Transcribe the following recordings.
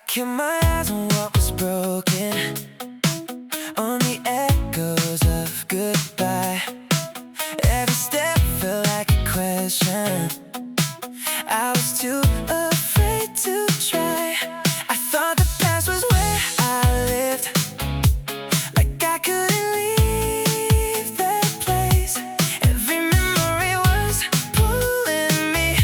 kept my eyes on what was broken, on the echoes of goodbye. Every step felt like a question. I was too afraid to try. I thought the past was where I lived, like I couldn't leave that place. Every memory was pulling me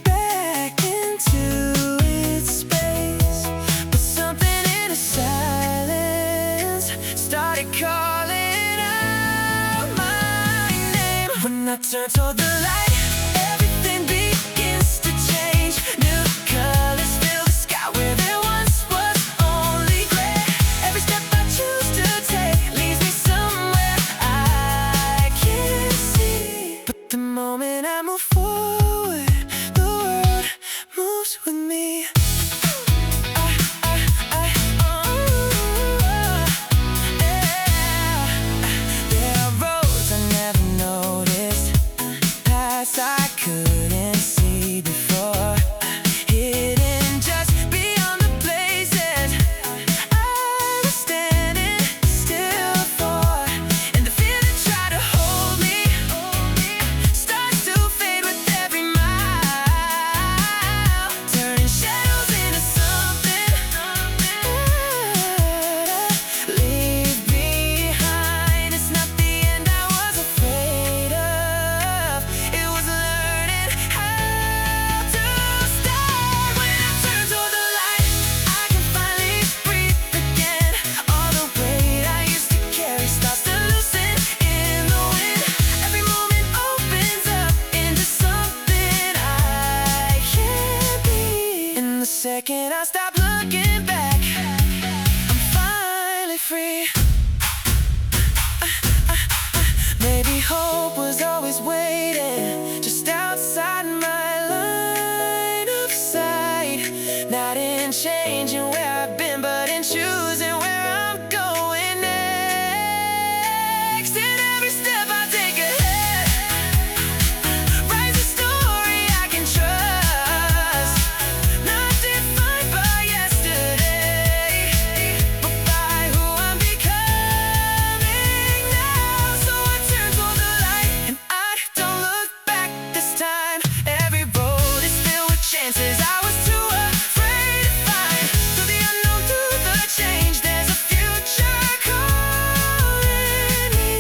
back into its space. But something in the silence started calling out my name. When I turned toward the light, everything begins to change. New colors fill the sky where there once was only gray. Every step I choose to take leads me somewhere I can't see. But the moment I move forward, the world moves with me. There are roads I never noticed, paths I couldn't see before, hidden just beyond the places I was standing still for. And the fear that tried to hold me starts to fade with every mile, turning shadows into something that I leave behind. It's not the end I was afraid of, it was learning how to start. When I turn toward the light, I can finally breathe again. All the weight I used to carry starts to loosen in the wind. Every moment opens up into something I can't be. In the second I stop looking back, I'm finally free. Maybe hope was always waiting just outside my line of sight. Not in changing where I've been, but in choosing where I'm going next. In every step I take ahead, writes a story I can trust, not defined by yesterday, but by who I'm becoming now. So I turn toward the light and I don't look back this time. Every road is filled with chances I was too afraid to find. Through the unknown, through the change, there's a future calling me.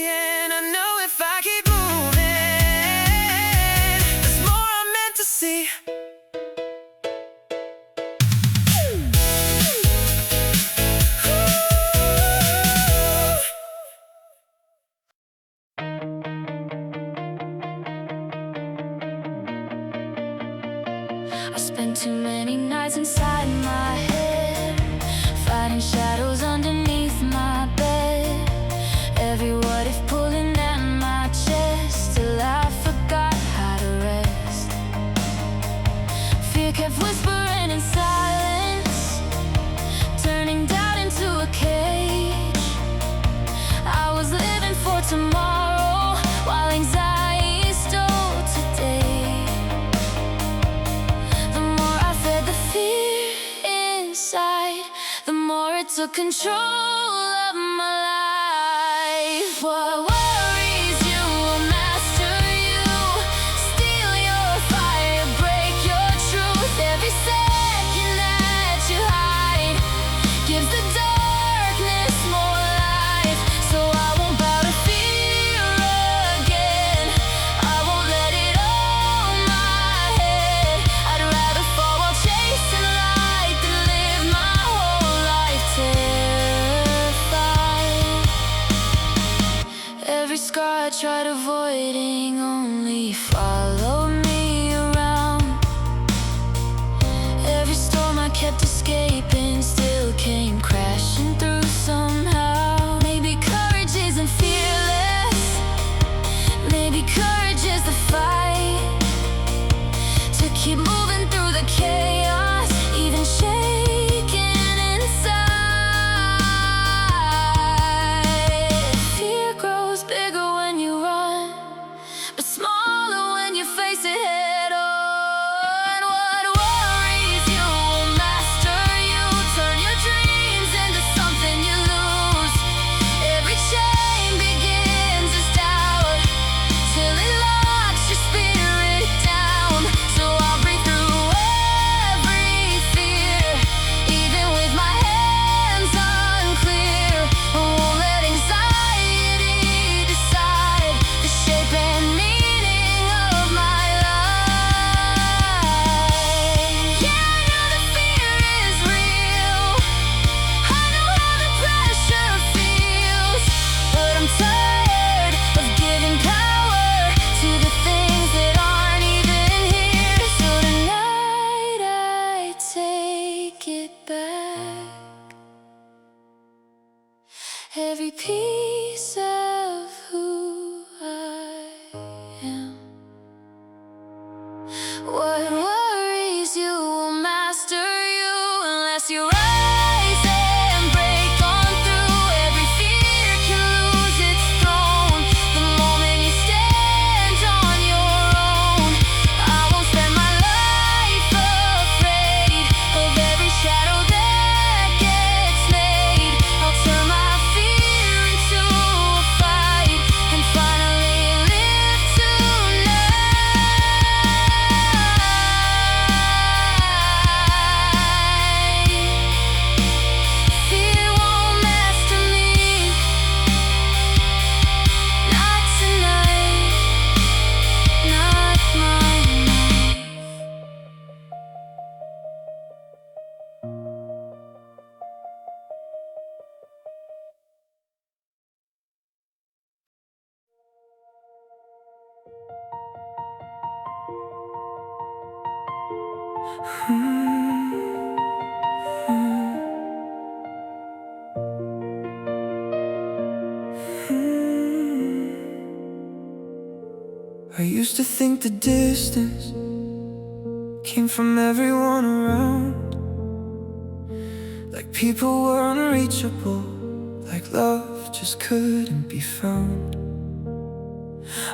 And I know if I keep moving, there's more I'm meant to see. I spent too many nights inside my head, fighting shadows underneath my bed. Every what if pulling at my chest till I forgot how to rest. Fear kept whispering in silence, turning doubt into a cage. I was living for tomorrow while anxiety stole today. The more I fed the fear inside, the more it took control of my life. What worries you will master you, steal your fire, break your truth. Every second that you hide gives the darkness more life. So I won't bow to fear again, I won't let it own my head. I'd rather fall while chasing light than live my whole life terrified. every piece of who I am. What worries you will master you unless you rise and break on through. Every fear can lose its throne the moment you stand on your own. I won't spend my life afraid of every shadow that gets made. I'll turn my fear into a fight and finally live tonight. Fear won't master me, not tonight, not my life. I used to think the distance came from everyone around, like people were unreachable, like love just couldn't be found.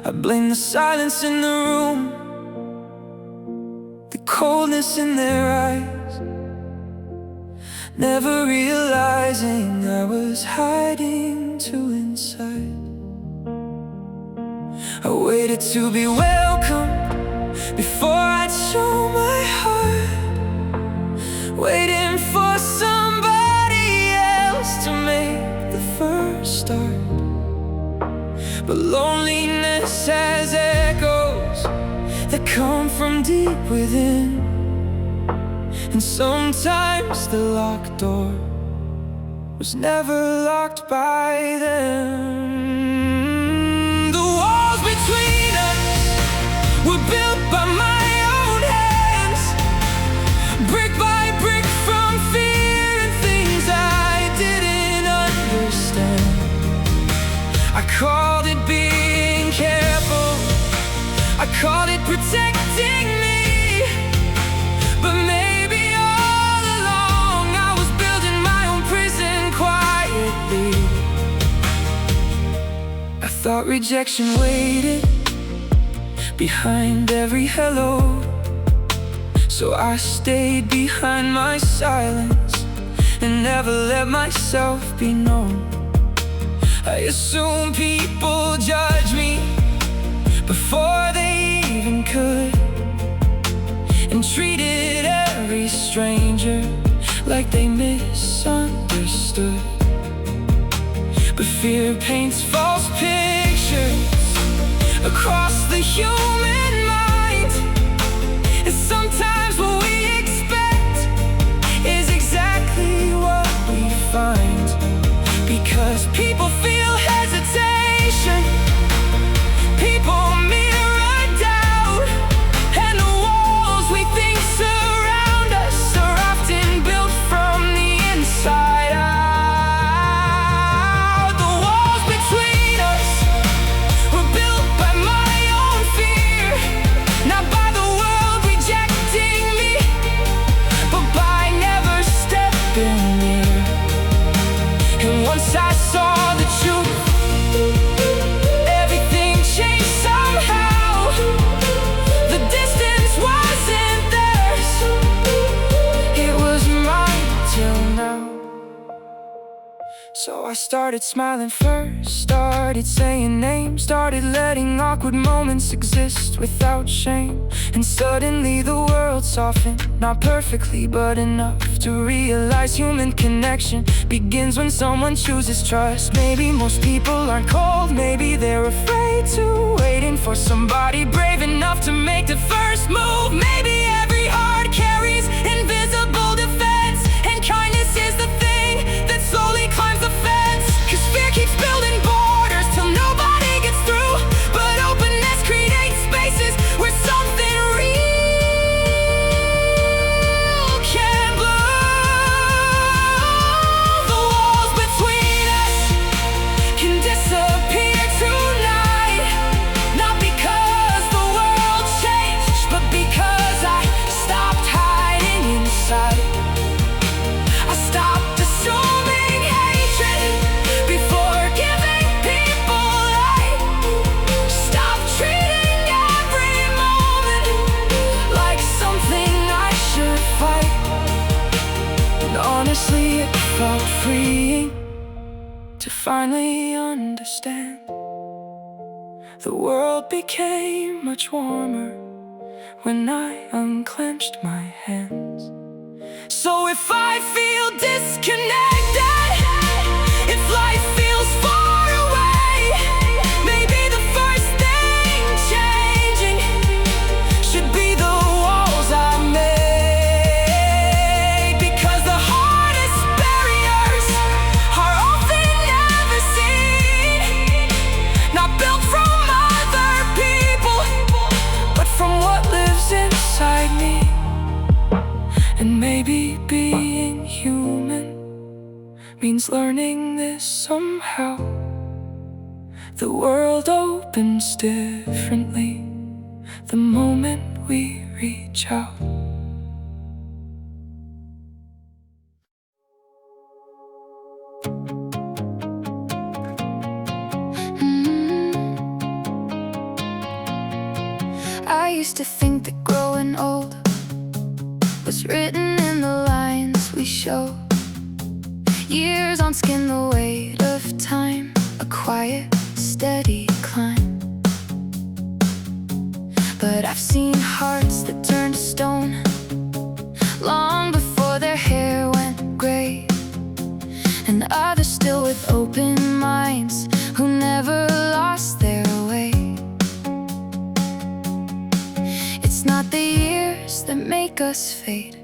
I blamed the silence in the room, the coldness in their eyes, never realizing I was hiding too inside. I waited to be welcomed before I'd show my heart, waiting for somebody else to make the first start. But loneliness has echoes that come from deep within, and sometimes the locked door was never locked by them. The walls between us were built by my own hands, brick by brick, from fear and things I didn't understand. I called it being careful, I called it protecting me, but maybe all along I was building my own prison quietly. I thought rejection waited behind every hello, so I stayed behind my silence and never let myself be known. I assumed people judge me before they even could, and treated every stranger like they misunderstood. But fear paints false pictures across the human mind, and sometimes what we expect is exactly what we find. Because people feel hesitation, people mirror doubt, and the walls we think surround us are often built from the inside out. The walls between us were built by my own fear, not by the world rejecting me, but by never stepping near. And once I saw the truth, everything changed somehow. The distance wasn't theirs, it was mine till now. So I started smiling first, started saying names, started letting awkward moments exist without shame. And suddenly the world softened, not perfectly but enough to realize human connection begins when someone chooses trust. Maybe most people aren't cold, maybe they're afraid to, waiting for somebody brave enough to make the first move. Maybe every heart carries invisible defense, and kindness is the thing that slowly climbs the fence. 'Cause fear keeps building borders till nobody gets through, but openness creates spaces where something real can bloom. The walls between us felt freeing to finally understand. The world became much warmer when I unclenched my hands. So if I feel disconnected, if life feels far away, maybe the first thing changing should be the walls I made. Because the hardest barriers are often never seen, not built from other people, but from what lives inside me. And maybe being human means learning this somehow. The world opens differently the moment we reach out. I used to think that growing old was written in the lines we show. Years on skin, the weight of time, a quiet, steady climb. But I've seen hearts that turned to stone long before their hair went gray, and others still with open minds who never lost their way. It's not the years that make us fade,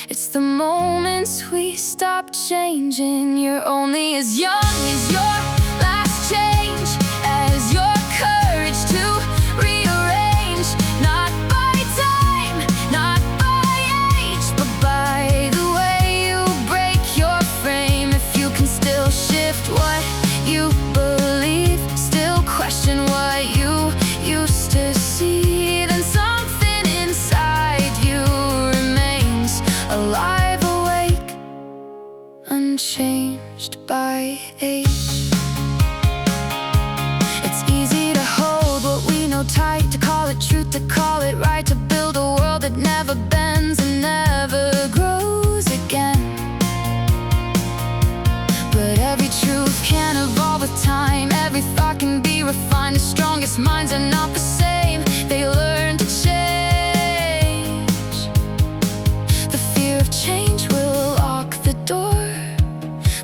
it's the moments we stop changing. You're only as young as your last change, as your courage to rearrange. Not by time, not by age, but by the way you break your frame. If you can still shift what you believe, still question what you used to see, then something inside you remains alive, awake, unchanged by age. It's easy to hold what we know tight, to call it truth, to call it right, to build a world that never bends and never grows again. But every truth can evolve with time, every thought can be refined. The strongest minds are not the same, they learn to change. The fear of change will lock the door,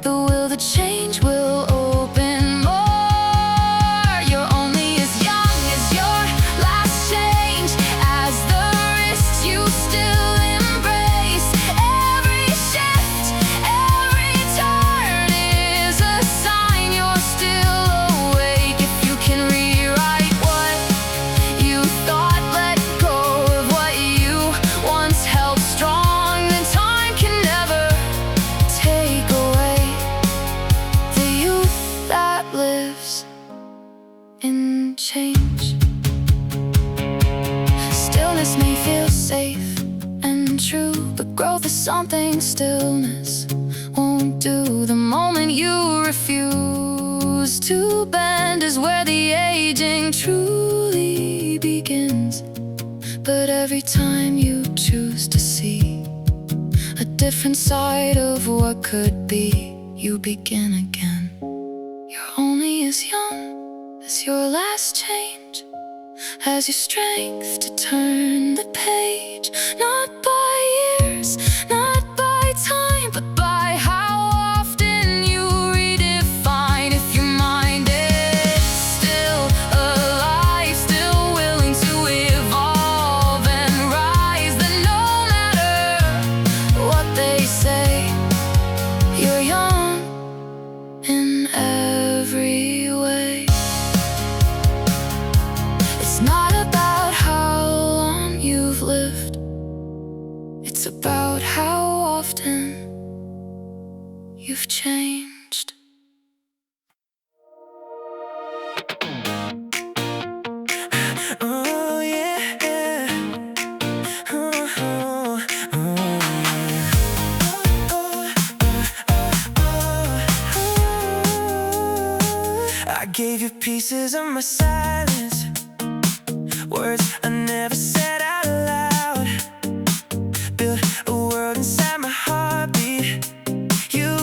the will to change will open more. You're only as young as your last change, as the risks you still embrace. Every shift, every turn is a sign you're still awake. If you can rewrite what you thought, let go of what you once held strong, then time can never take away the youth that lives in change. Stillness may feel safe and true, but growth is something stillness won't do. The moment you refuse to bend is where the aging truly begins. But every time you choose to see a different side of what could be, you begin again. You're only as young as your last change, as your strength to turn the page. Not by years, not by time, but by how often you redefine. If your mind is still alive, still willing to evolve and rise, then no matter what they say, you're young in every way. It's not about how long you've lived, it's about how often you've changed. Oh yeah, oh, I gave you pieces of my silence, words I never said out loud. Built a world inside my heartbeat. You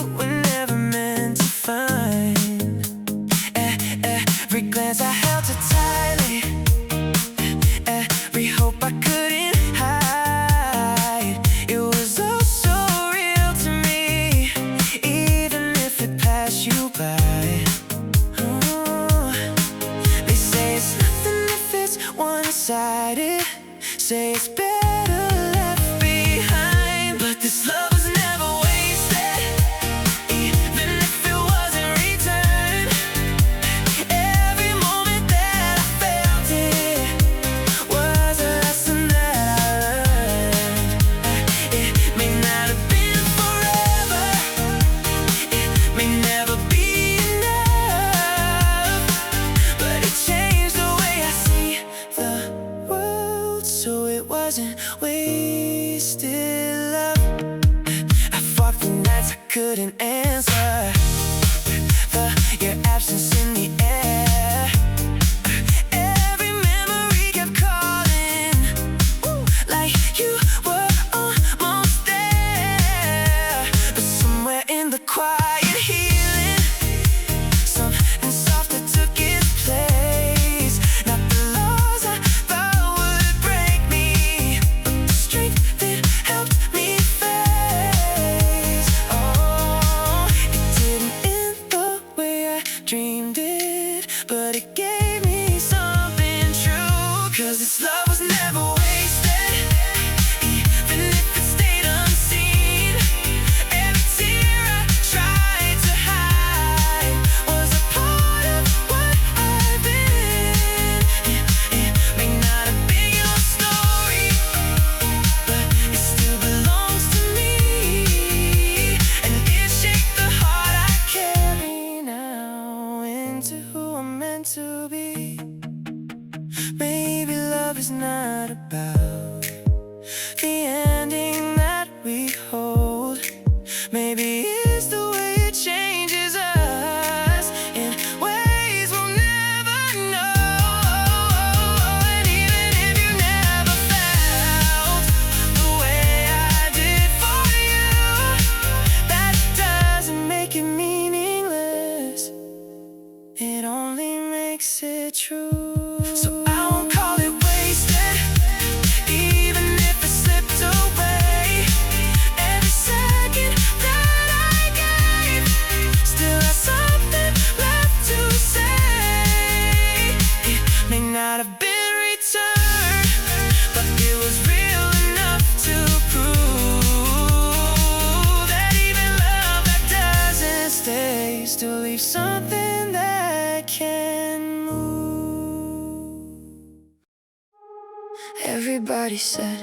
Everybody said,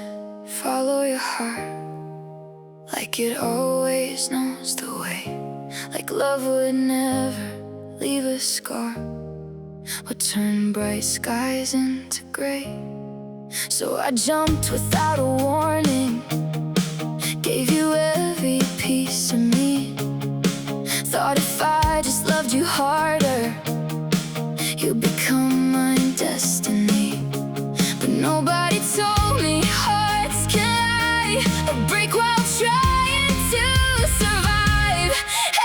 follow your heart, like it always knows the way, like love would never leave a scar or turn bright skies into gray. So I jumped without a warning, gave you every piece of me. Thought if I just loved you harder, you'd become my destiny. But nobody told me hearts can lie or break while trying to survive.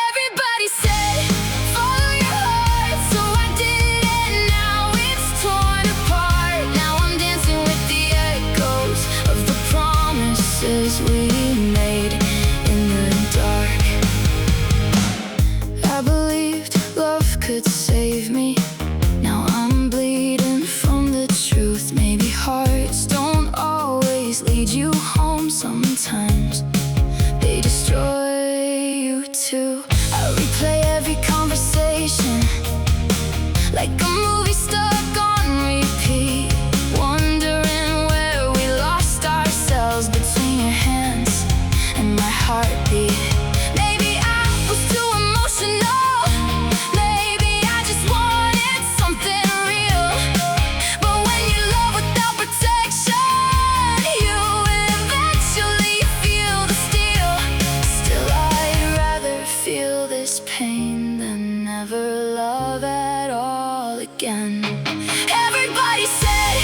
Everybody said, follow your heart, so I did, and now it's torn apart. Now I'm dancing with the echoes of the promises we made in the dark. I believed love could save me. Now I'm bleeding from the truth. Maybe hearts don't always lead you home. Sometimes they destroy you too. I replay every conversation like a movie stuck on repeat, wondering where we lost ourselves between your hands and my heartbeat. Maybe I was too emotional, maybe I just wanted something real. But when you love without protection, you eventually feel the steel. Still, I'd rather feel this pain than never love at all again. Everybody said,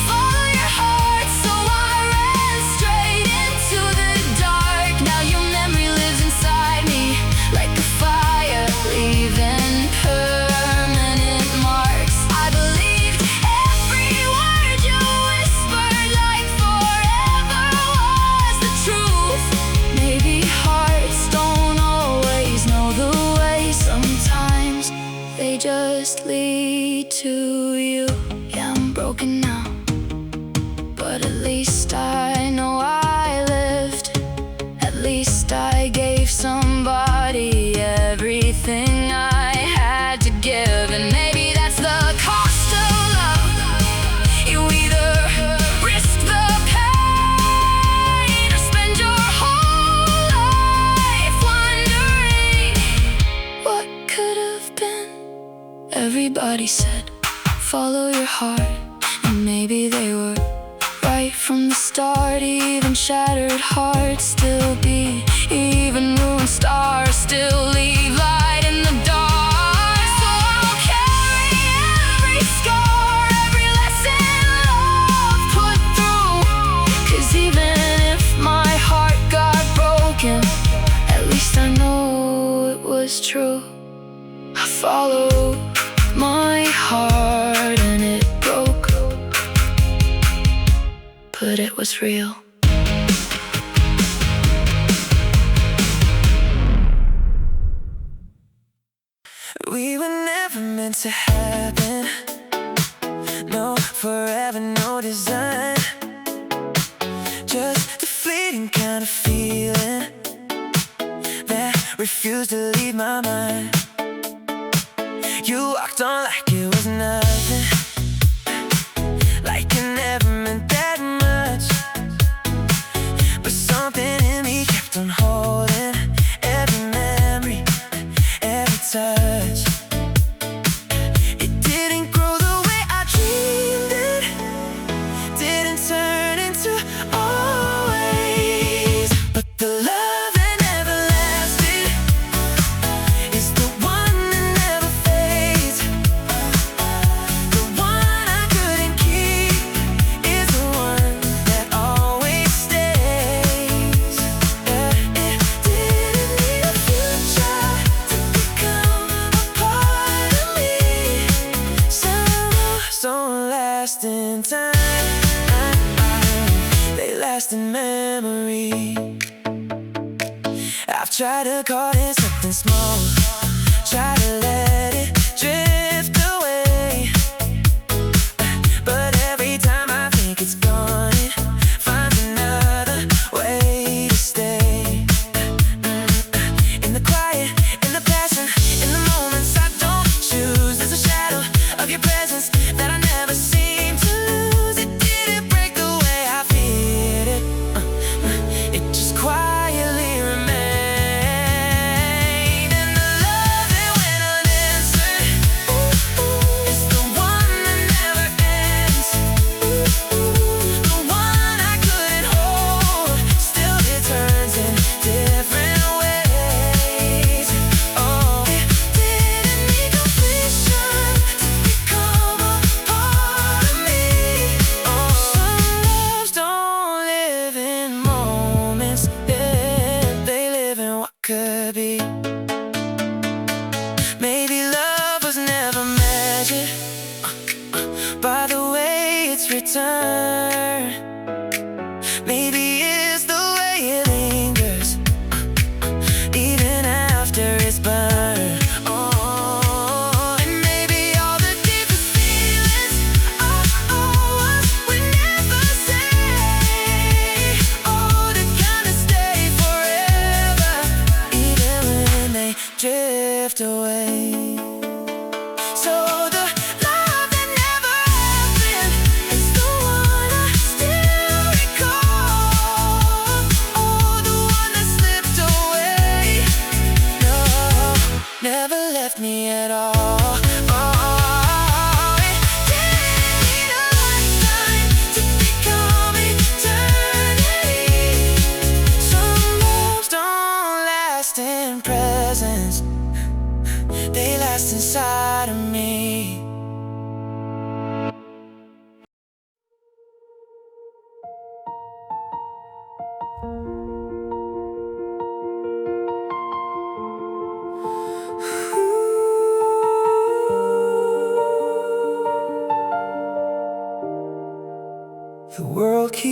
follow your heart, so I ran straight into the dark. Now your memory lives inside me like a fire, leaving permanent marks. I believed every word you whispered, like forever was the truth. Maybe hearts don't always know the way. Sometimes they just lead to you. Yeah, I'm broken now, but at least I know I lived. At least I gave somebody everything I had to give. And maybe that's the cost of love. You either risk the pain or spend your whole life wondering what could have been. Everybody said, follow your heart, and maybe they were right from the start. Even shattered hearts still beat, even ruined stars still leave light in the dark. So I'll carry every scar, every lesson love put through. 'Cause even if my heart got broken, at least I know it was true. I followed my heart and it broke, but it was real. We were never meant to happen. No forever, no design. Just a fleeting kind of feeling that refused to leave my mind. You walked on like it was nothing, like it never meant that much. But something in me kept on holding every memory, every touch. It didn't grow the way I dreamed it, didn't turn into always. But the love that never lasted is the one that never fades. The one I couldn't keep is the one that always stays. It didn't need a future to become a part of me. Some don't last in time, they last in memory. I've tried to call it something small, try to let it drift away. But every time I think it's gone, it finds another way to stay. In the quiet, in the passion, in the moments I don't choose, there's a shadow of your presence that I never seem to lose. It didn't break the way I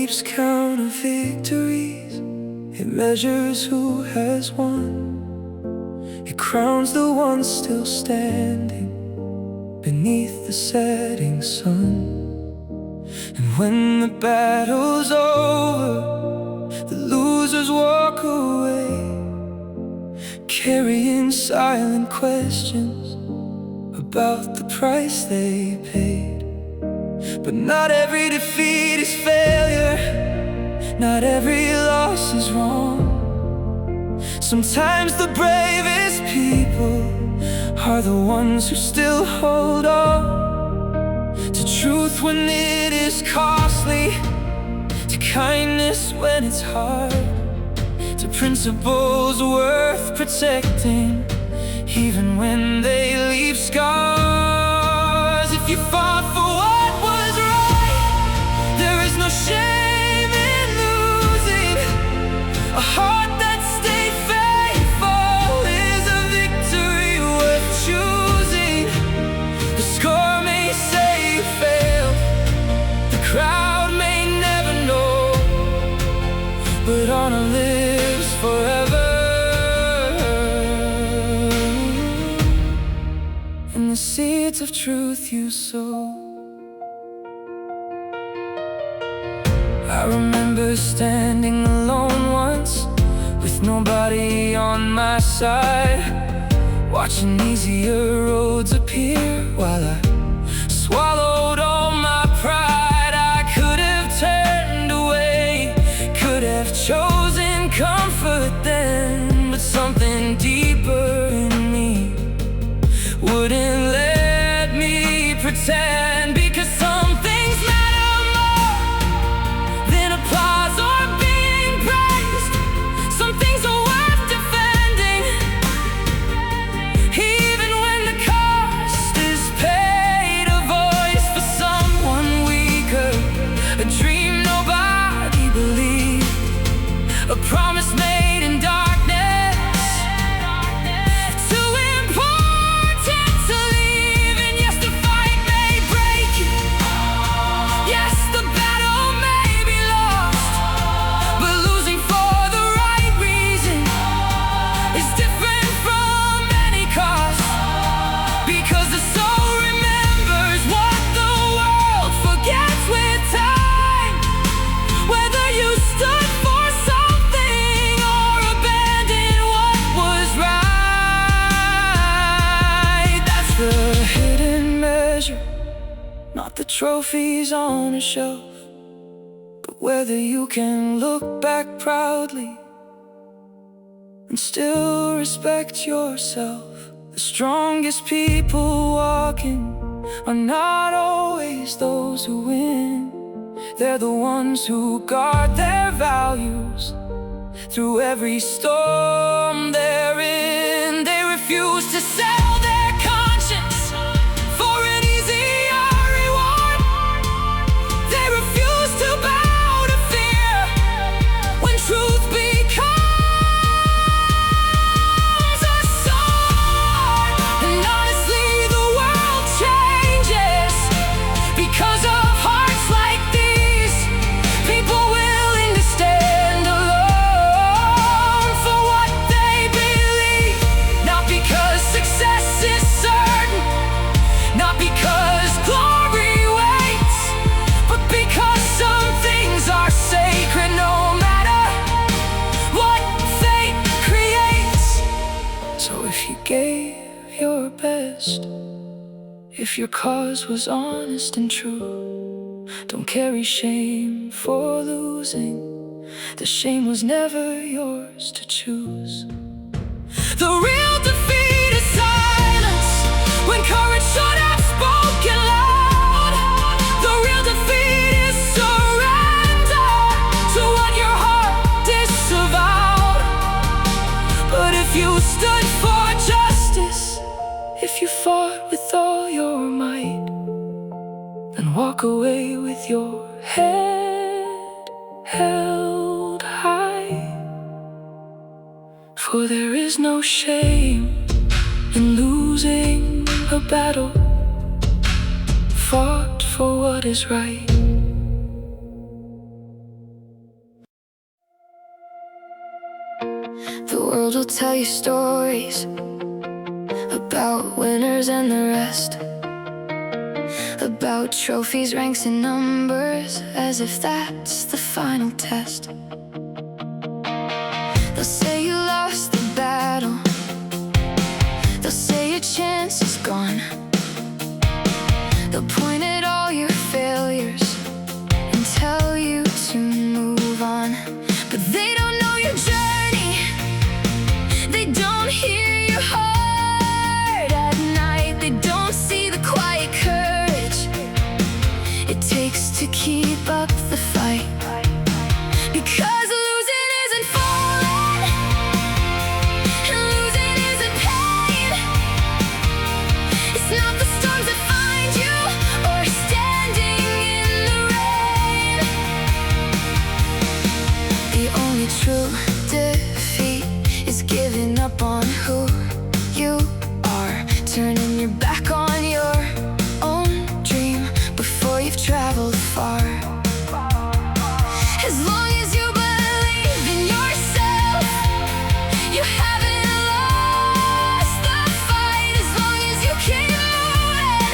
keeps count of victories. It measures who has won. It crowns the ones still standing beneath the setting sun. And when the battle's over, the losers walk away, carrying silent questions about the price they paid. But not every defeat is failure, not every loss is wrong. Sometimes the bravest people are the ones who still hold on to truth when it is costly, to kindness when it's hard, to principles worth protecting, even when they leave scars. If you fought for what was right, there is no shame in losing. A heart that stayed faithful is a victory worth choosing. The score may say you failed, the crowd may never know, but honor lives forever in the seeds of truth you sow. I remember standing alone once, with nobody on my side, watching easier roads appear while I swallowed all my pride. I could have turned away, could have chosen comfort then, but something deeper in me wouldn't let me pretend. Because some things matter more than applause or being praised. Some things are worth defending, even when the cost is paid. A voice for someone weaker, a dream nobody believed, a promise made in darkness, too important to leave. And yes, the fight may break you, yes, the battle may be lost, but losing for the right reason is different from any cost. Because the soul remembers what the world forgets with time, whether you stood for something or abandoned what was right. That's the hidden measure, not the trophies on a shelf, but whether you can look back proudly and still respect yourself. The strongest people walking are not always those who win. They're the ones who guard their values through every storm they're in. They refuse to sell their conscience for an easier reward. They refuse to bow to fear when truth becomes a sword. And honestly, the world changes because of hearts like these. People willing to stand alone for what they believe. Not because success is certain, not because glory waits, but because some things are sacred no matter what fate creates. So if you gave your best, if your cause was honest and true, don't carry shame for losing. The shame was never yours to choose. The real defeat is silence, when courage should have spoken loud. The real defeat is surrender to what your heart disavowed. But if you stood for justice, if you fought with all your might, then walk away with your head held high. For there is no shame in losing a battle fought for what is right. The world will tell you stories about winners and the rest, about trophies, ranks, and numbers, as if that's the final test. They'll say you lost the battle, they'll say your chance is gone. They'll point at all your failures and tell you to move on. But they don't know your journey, they don't hear your heart at night. They don't see the quiet courage it takes to keep up the fight. Because losing isn't falling, and losing isn't pain. It's not the storms that find you or standing in the rain. The only true defeat is giving up on who you are, turning your back on your own dream before you've traveled far. As long as you believe in yourself, you haven't lost the fight. As long as you keep moving,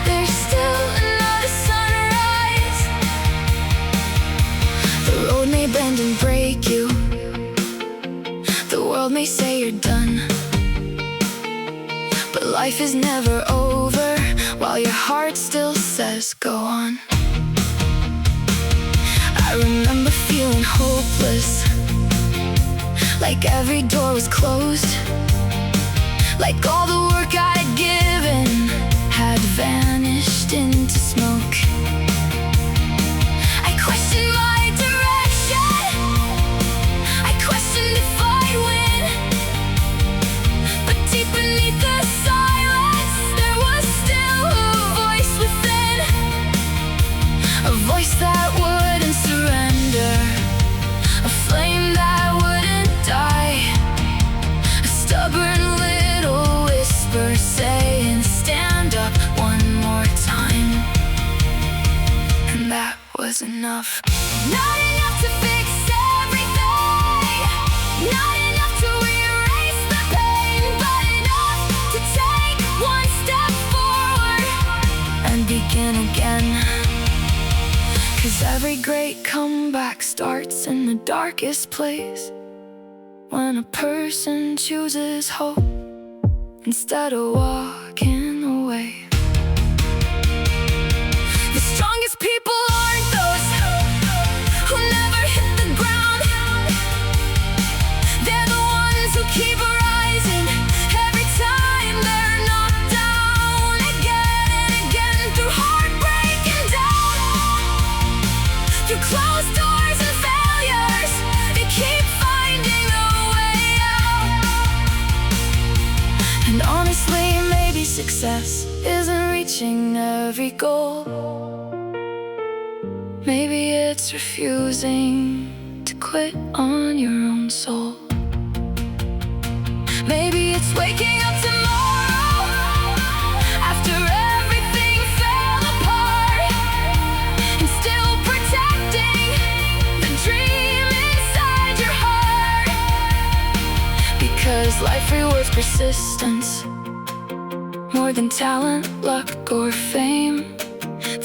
there's still another sunrise. The road may bend and break you, the world may say you're done, but life is never over while your heart still says go on. I remember feeling hopeless, like every door was closed, like all the work I'd given had vanished into smoke. I questioned my direction, I questioned if I'd win, but deep beneath the silence there was still a voice within, a voice that wouldn't surrender, a flame that wouldn't die, a stubborn little whisper saying stand up one more time. And that was enough. Not enough to fix everything, not enough to erase the pain, but enough to take one step forward and begin again. 'Cause every great comeback starts in the darkest place, when a person chooses hope instead of walking away. The strongest people aren't those who never hit the ground. They're the ones who keep rising every time they're knocked down, again and again, through heartbreak and doubt, through closed doors and failures. They keep finding a way out. And honestly, maybe success isn't reaching every goal. Maybe it's refusing to quit on your own soul. Maybe it's waking up tomorrow after everything fell apart, and still protecting the dream inside your heart. Because life rewards persistence more than talent, luck, or fame.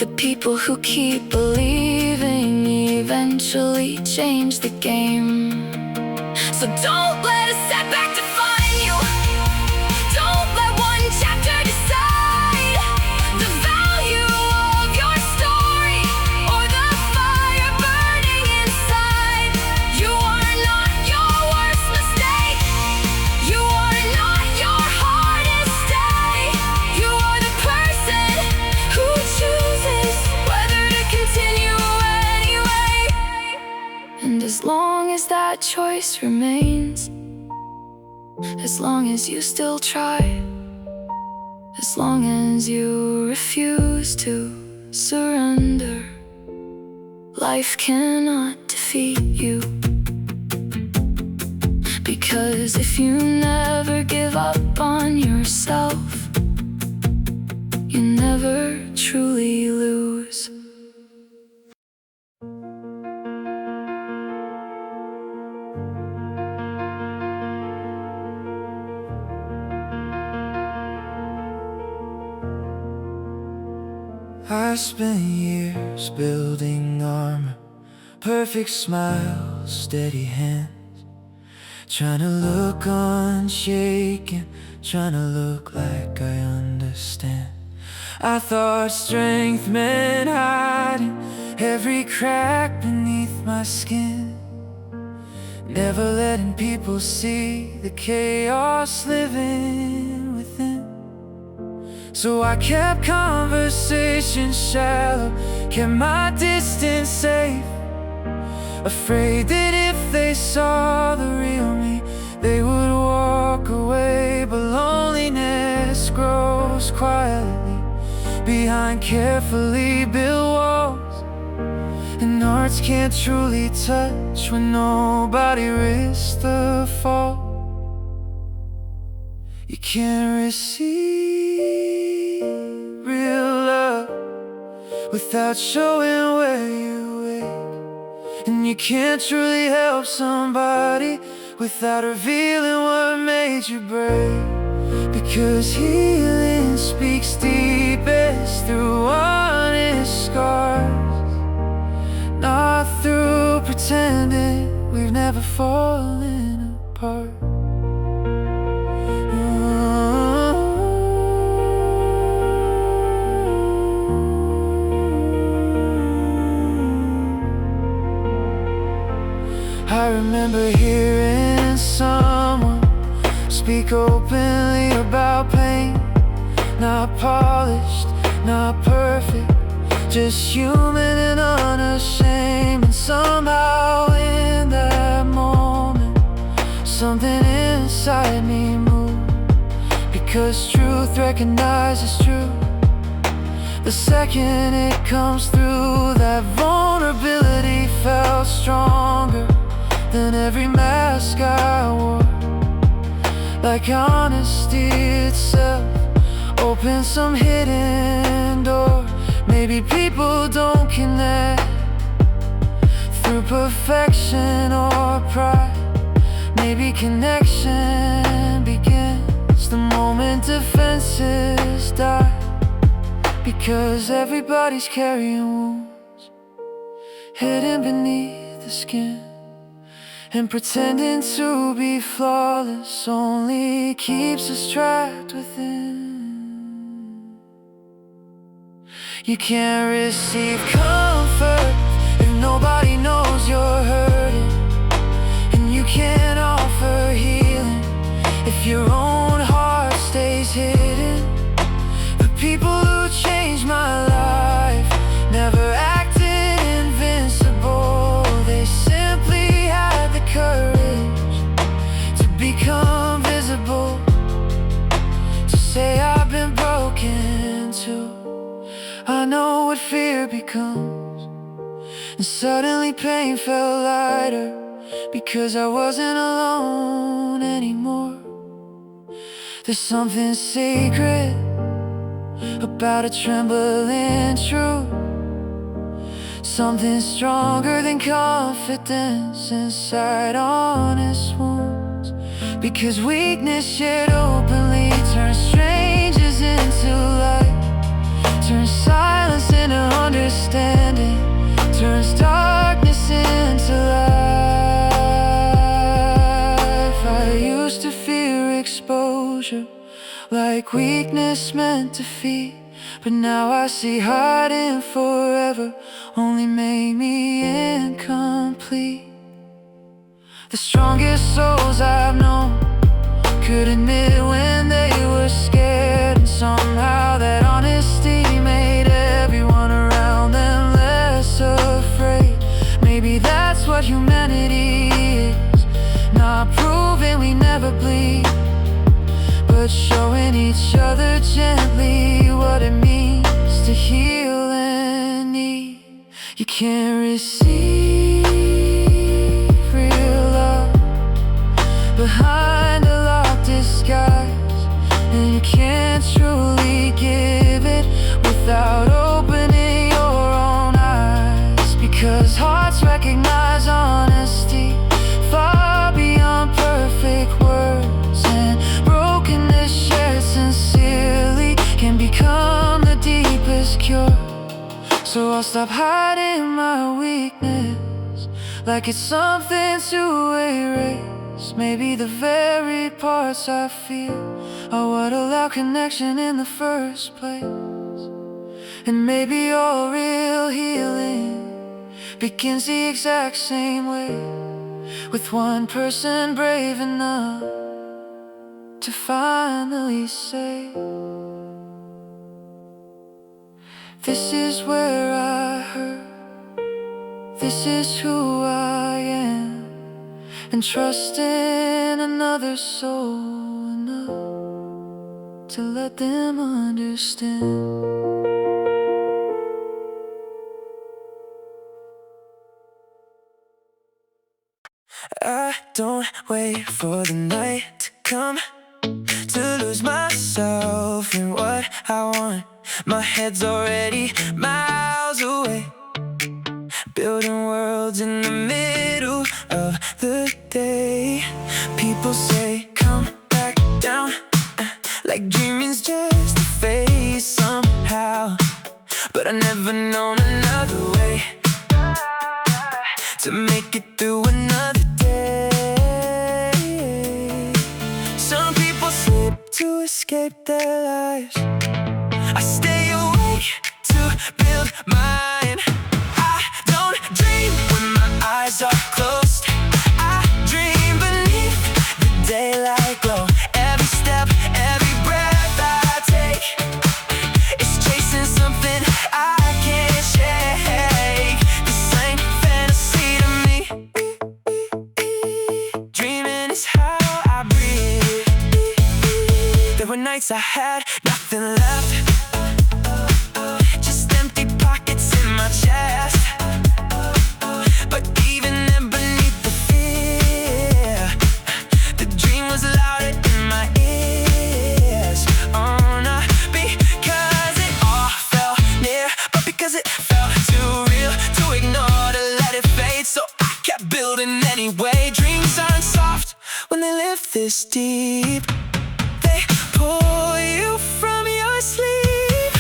The people who keep believing eventually change the game. So don't let a setback define you. Don't let one chapter decide the value of your story or the fire burning inside. You are not your worst mistake. You are not your hardest day. You are the person who chooses whether to continue anyway. And as long as that choice remains, as long as you still try, as long as you refuse to surrender, life cannot defeat you. Because if you never give up on yourself, you never truly lose. I spent years building armor, perfect smile, steady hands, trying to look unshaken, trying to look like I understand. I thought strength meant hiding every crack beneath my skin, never letting people see the chaos living within. So I kept conversations shallow, kept my distance safe, afraid that if they saw the real me, they would walk away. But loneliness grows quietly behind carefully built walls, and hearts can't truly touch when nobody risks the fall. You can't receive real love without showing where you ache, and you can't truly help somebody without revealing what made you brave. Because healing speaks deepest through honest scars, not through pretending we've never fallen apart. I remember hearing someone speak openly about pain, not polished, not perfect, just human and unashamed. And somehow in that moment, something inside me moved, because truth recognizes truth the second it comes through. That vulnerability felt stronger than every mask I wore, like honesty itself opened some hidden door. Maybe people don't connect through perfection or pride. Maybe connection begins the moment defenses die, because everybody's carrying wounds hidden beneath the skin, and pretending to be flawless only keeps us trapped within. You can't receive comfort if nobody knows you're hurting, and you can't offer healing if your own heart stays hidden. The people who changed my life never acted invincible. They simply had the courage to become visible, to say I've been broken too. I know what fear becomes, and suddenly pain felt lighter, because I wasn't alone anymore. There's something sacred about a trembling truth, something stronger than confidence inside honest wounds. Because weakness shared openly turns strangers into light, turns silence into understanding, turns darkness into life. I used to fear exposure, like weakness meant defeat, but now I see hiding forever only made me incomplete. The strongest souls I've known could admit when they were scared, and somehow that honesty made everyone around them less afraid. Maybe that's what humanity is, not proving we never bleed, but showing each other gently what it means to heal and need. You can't receive real love behind a locked disguise, and you can't truly give it without opening your own eyes. Because hearts recognize honesty far beyond perfect words, and brokenness shared sincerely can become the deepest cure. stop hiding my weakness, like it's something to erase. Maybe the very parts I feel are what allow connection in the first place. And maybe your real healing begins the exact same way, with one person brave enough to finally say, this is where I hurt, this is who I am, and trust in another soul enough to let them understand. I don't wait for the night to come to lose myself in what I want. My head's already miles away, building worlds in the middle of the day. People say come back down, like dreaming's just a phase somehow. But I never known another way to make it through another day. Some people sleep to escape their lives, I stay awake to build mine. I don't dream when my eyes are closed, I dream beneath the daylight glow. Every step, every breath I take is chasing something I can't shake. This ain't fantasy to me, dreaming is how I breathe. There were nights I had nothing left, just empty pockets in my chest. But even then beneath the fear, the dream was louder in my ears. Oh, not because it all fell near, but because it felt too real to ignore, to let it fade. So I kept building anyway. Dreams aren't soft when they live this deep, they pull you from your sleep.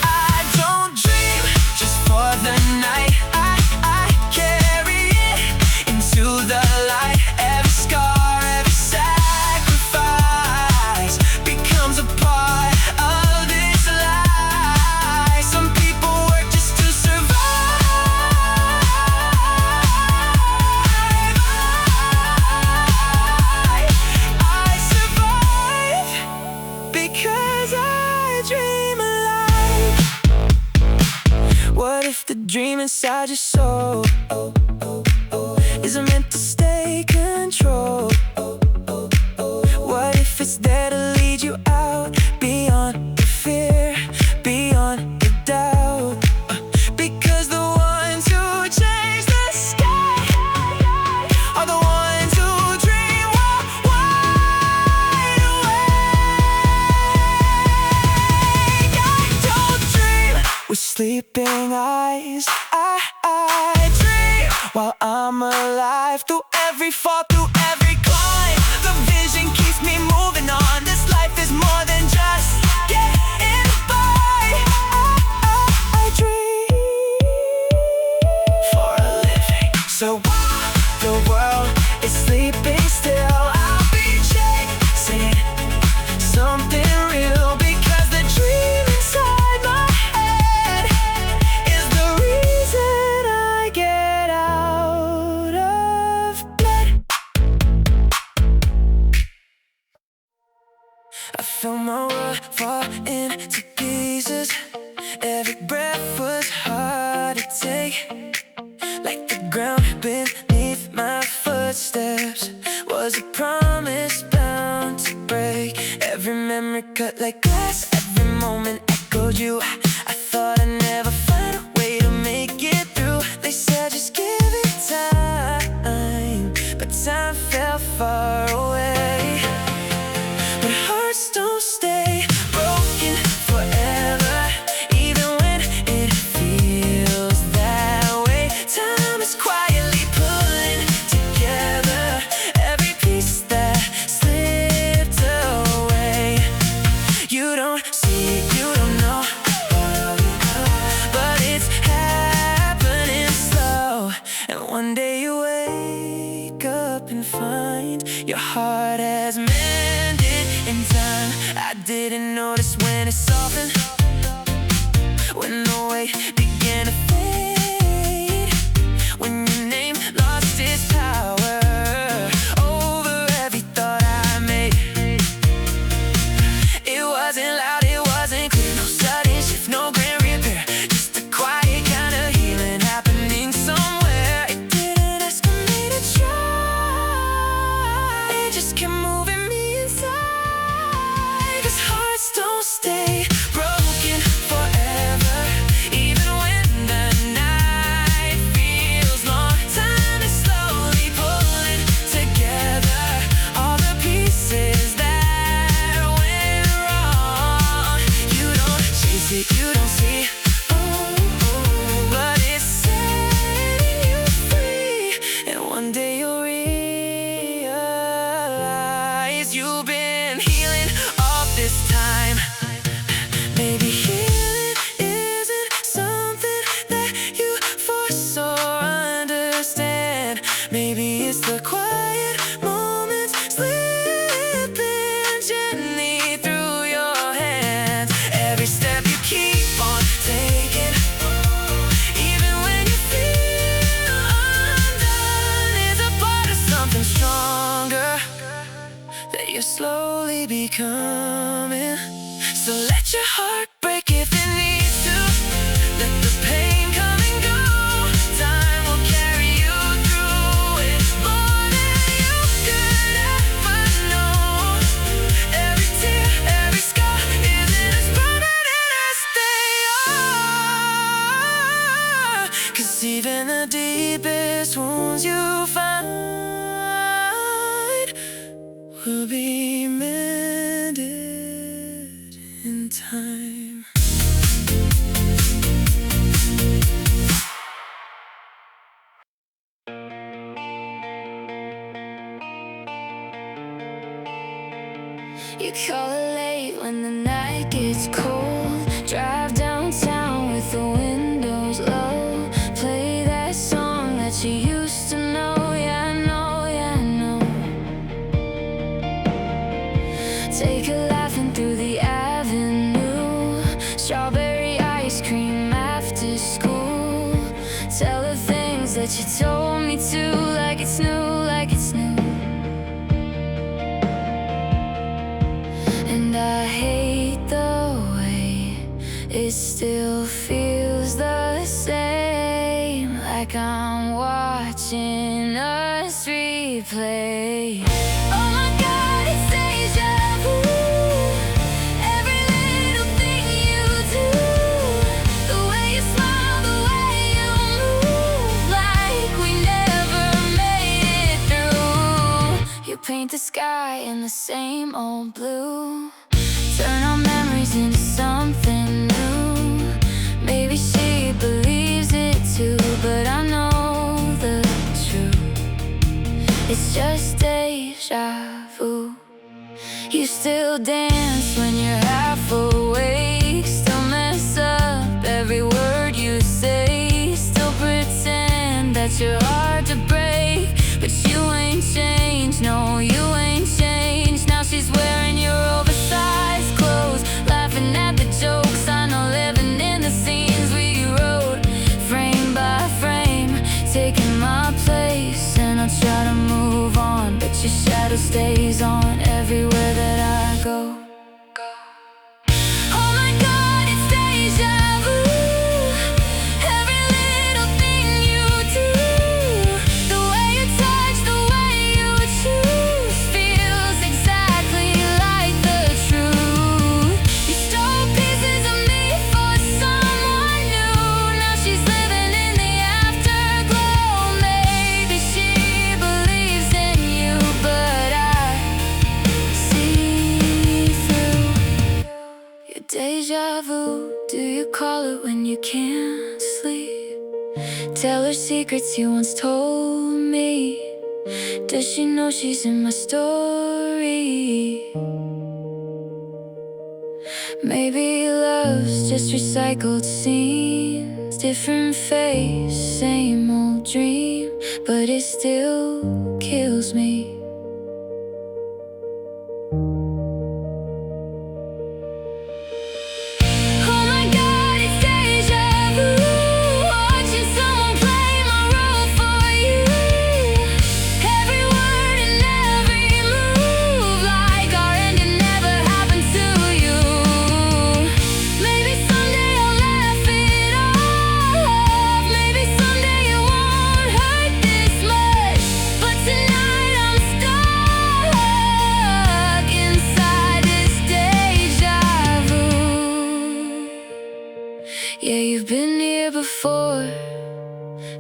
I don't dream just for the night, I carry it into the light. Every scar, every sacrifice becomes a part of this life. Some people work just to survive, I survive because I dream alive. What if the dream inside your soul isn't meant to stay controlled? What if it's there to lead you out beyond the fear, beyond the doubt? Because the ones who change the sky are the ones who dream wide awake. I don't dream with sleeping eyes, I dream while I'm alive. Through every fall, through every climb, the vision keeps me moving on. This life is more than just getting by. I dream for a living. So while the world is sleeping still, I'll be chasing something real, because the dream inside my head is the reason I get out of bed. I felt my world fall into pieces. Every breath was hard to take, like the ground beneath my footsteps was a promise bound to break. Every memory cut like glass, every moment echoed you. I thought I'd never find a way to make it through. They said just give it time, but time felt far away. But hearts don't stay broken forever, even when it feels that way. Time is quietly pulling together every piece that slipped away. You don't see it, you don't know, but heart has mended in time. I didn't notice when it softened, when the weight began to fade, when your name lost its power over every thought I made. It wasn't loud, it wasn't clear, no sudden shift, no grand repair, just a quiet kind of healing happening somewhere. It didn't ask me to try, it just kept moving me inside. 'Cause hearts don't stay broken forever, even when the night feels long. Time is slowly pulling together all the pieces that went wrong. You don't chase it, you don't see, but it's setting you free. And one day you'll realize you've been healing all this time. Maybe healing isn't something that you force or understand. Maybe it's the quiet moments slipping gently through your hands. Every step you keep on taking, even when you feel undone, is a part of something stronger that you're slowly becoming. So let your heart break if it needs to. Let the pain come and go. Time will carry you through it more than you could ever know. Every tear, every scar isn't as permanent as they are. 'Cause even the deepest wounds you find will be mended in time. You call it late when the night gets cold. Drive downtown with the windows low. Play that song that you used to know. Yeah, I know, yeah, I know. Take a laughing through the avenue. Strawberry ice cream after school. Tell the things that you told me to, like it's new, like it's new. And I hate the way it still feels the same, like I'm watching us replay. Oh my God, it's deja vu. Every little thing you do, the way you smile, the way you move, like we never made it through. You paint the sky in the same old blue, turn our memories into something new. Maybe she believes it too, but I know the truth. It's just deja vu. You still dance when you're half awake, still mess up every word you say, still pretend that you're hard to break, but you ain't changed, no, you ain't changed. Now she's wearing your oversized clothes, laughing at the jokes. I know, living in the scenes we wrote, frame by frame, taking my place. And I try to move on, but your shadow stays on everywhere that I go. Oh my God, it's deja vu. Every little thing you do, the way you touch, the way you choose, feels exactly like the truth. You stole pieces of me for someone new. Now she's living in the afterglow. Maybe she believes in you, but I see through your deja vu. Do you call it when you can't sleep? Tell her secrets you once told me. Does she know she's in my story? Maybe love's just recycled scenes, different face, same old dream, but it still kills me. Oh my God, it's deja vu. Watching someone play my role for you. Every word and every move, like our ending never happened to you. Maybe someday I'll laugh it off. Maybe someday it won't hurt this much. But tonight I'm stuck inside this deja vu. Yeah, you've been here before,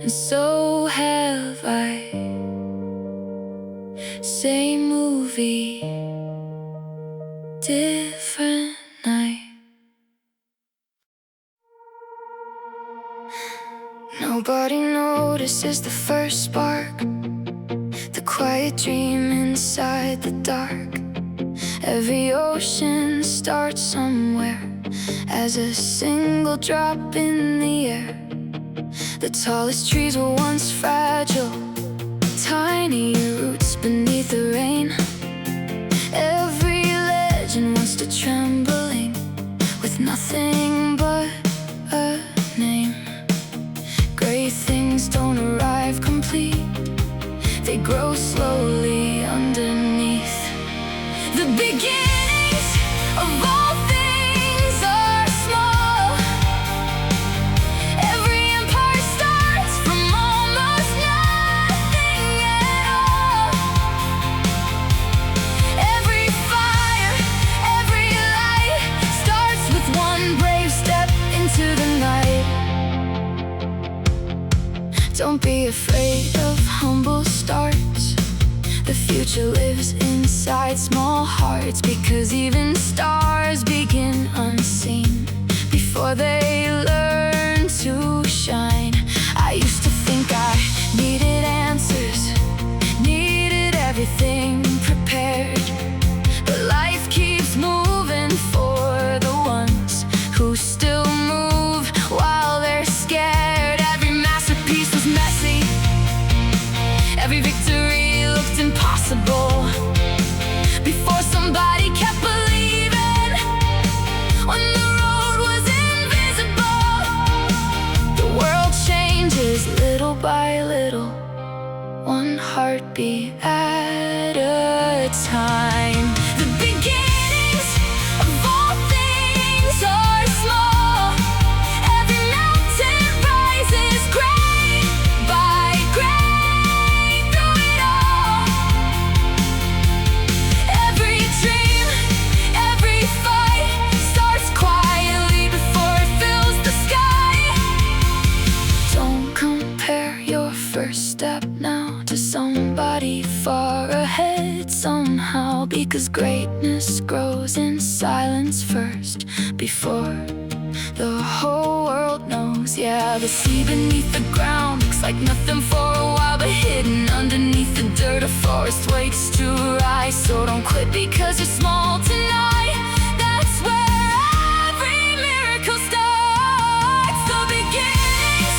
and so have I. Same movie, different night. Nobody notices the first spark, the quiet dream inside the dark. Every ocean starts somewhere, as a single drop in the air. The tallest trees were once fragile, tiny roots beneath the rain. Every legend wants to trembling, with nothing but a name. Great things don't arrive complete, they grow slowly underneath. The beginnings of all things are small. Every empire starts from almost nothing at all. Every fire, every light starts with one brave step into the night. Don't be afraid of humble starts. The future lives inside small hearts, because even stars begin unseen before they learn to shine. I used to think I needed answers, needed everything prepared, but life keeps moving for the ones who still move while they're scared. Every masterpiece was messy, every victory looked impossible, before somebody kept believing when the road was invisible. The world changes little by little, one heartbeat at a time. The beginnings of all things are small. Every mountain rises great by great through it all. Every dream, every fight starts quietly before it fills the sky. Don't compare your first step now to somebody far ahead somehow, because greatness grows in silence first, before the whole world knows. Yeah, the sea beneath the ground looks like nothing for a while, but hidden underneath the dirt a forest waits to rise. So don't quit because you're small tonight. That's where every miracle starts. The beginnings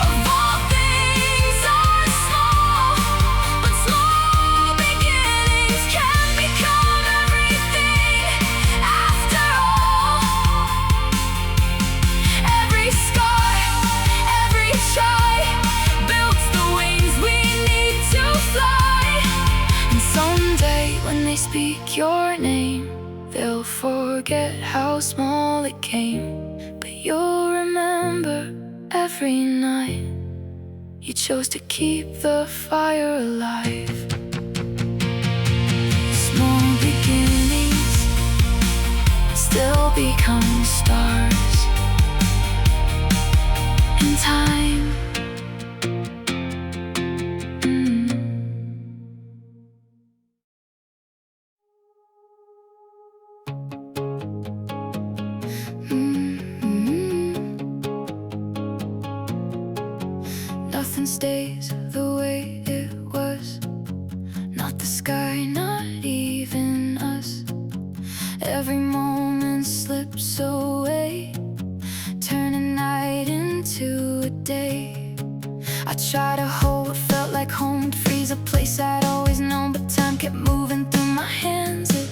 of all things are small, but small beginnings can become everything after all. Every scar, every try builds the wings we need to fly. And someday when they speak your name, they'll forget how small it came, but you'll remember every night you chose to keep the fire alive. Small beginnings still become stars in time. Nothing stays the way it was, not the sky, not even us. Every moment slips away, turning night into a day. I try to hold what felt like home, to freeze a place I'd always known, but time kept moving through my hands. It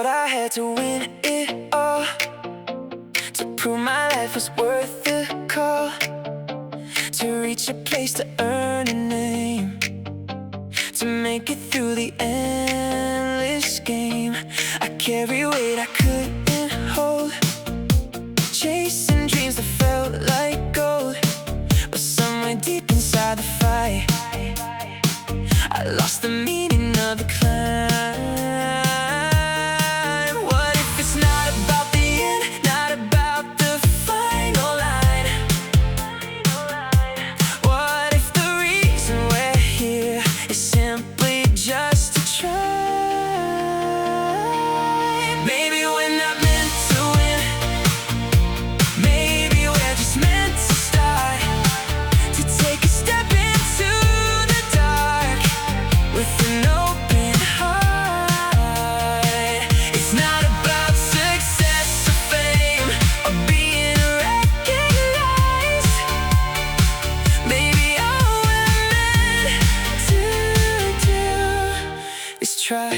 thought I had to win it all to prove my life was worth the call, to reach a place, to earn a name, to make it through the endless game. I carry weight I couldn't hold, chasing dreams that felt like gold, but somewhere deep inside the fight I lost the meaning of the climb. What if it's not about the end, not about the final line? What if the reason we're here is simply just to try? Maybe we're not meant to win, maybe we're just meant to start, to take a step into the dark with an open heart. It's not about success or fame or being recognized. Maybe all we're meant to do is try.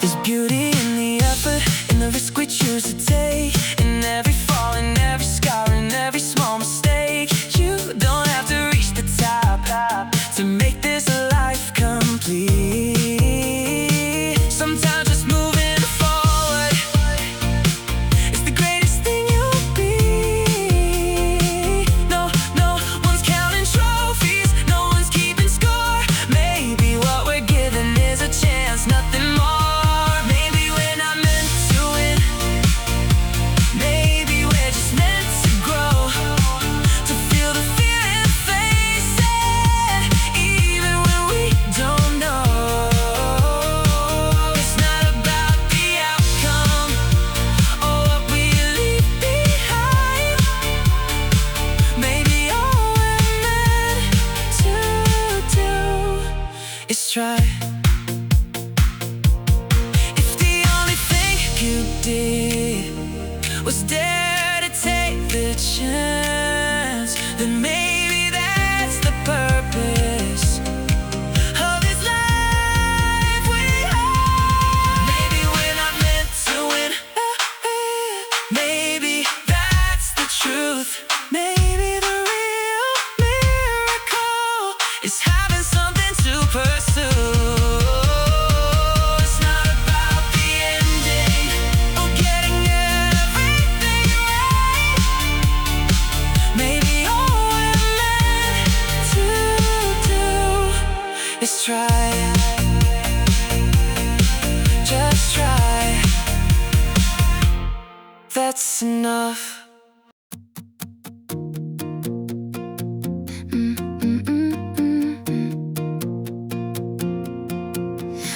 There's beauty in the effort, in the risk we choose to take, in every fall, in every scar, in every small mistake. You don't have to reach the top to make this life complete. Sometimes just moving forward is the greatest thing you'll be. No one's counting trophies, no one's keeping score. Maybe what we're given is a chance, nothing more. Maybe we're not meant to win, maybe we're just meant to grow, to feel the fear and face it, even when we don't know. It's not about the outcome or what we leave behind. Maybe all we're meant to do is try. If the only thing you did was dare to take the chance, then maybe that's the purpose of this life we have. Maybe we're not meant to win, maybe that's the truth. Maybe the real miracle is having something to pursue. It's not about the ending or getting everything right. Maybe all we're meant to do is try. Just try. That's enough.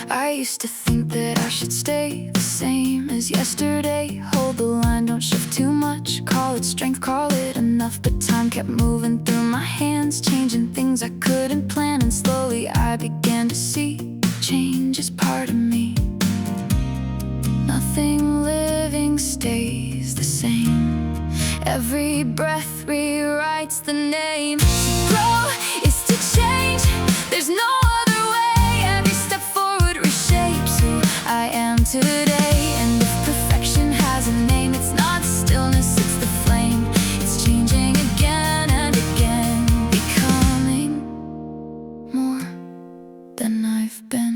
I used to think that I should stay the same as yesterday. Hold the line, don't shift too much. Call it strength, call it enough. But time kept moving through my hands, changing things I couldn't plan. And slowly I began to see change is part of me. Nothing living stays the same. Every breath rewrites the name. To grow is to change, there's no other way. Every step forward reshapes who I am today. And if perfection has a name, it's not stillness, it's the flame. It's changing again and again, becoming more than I've been.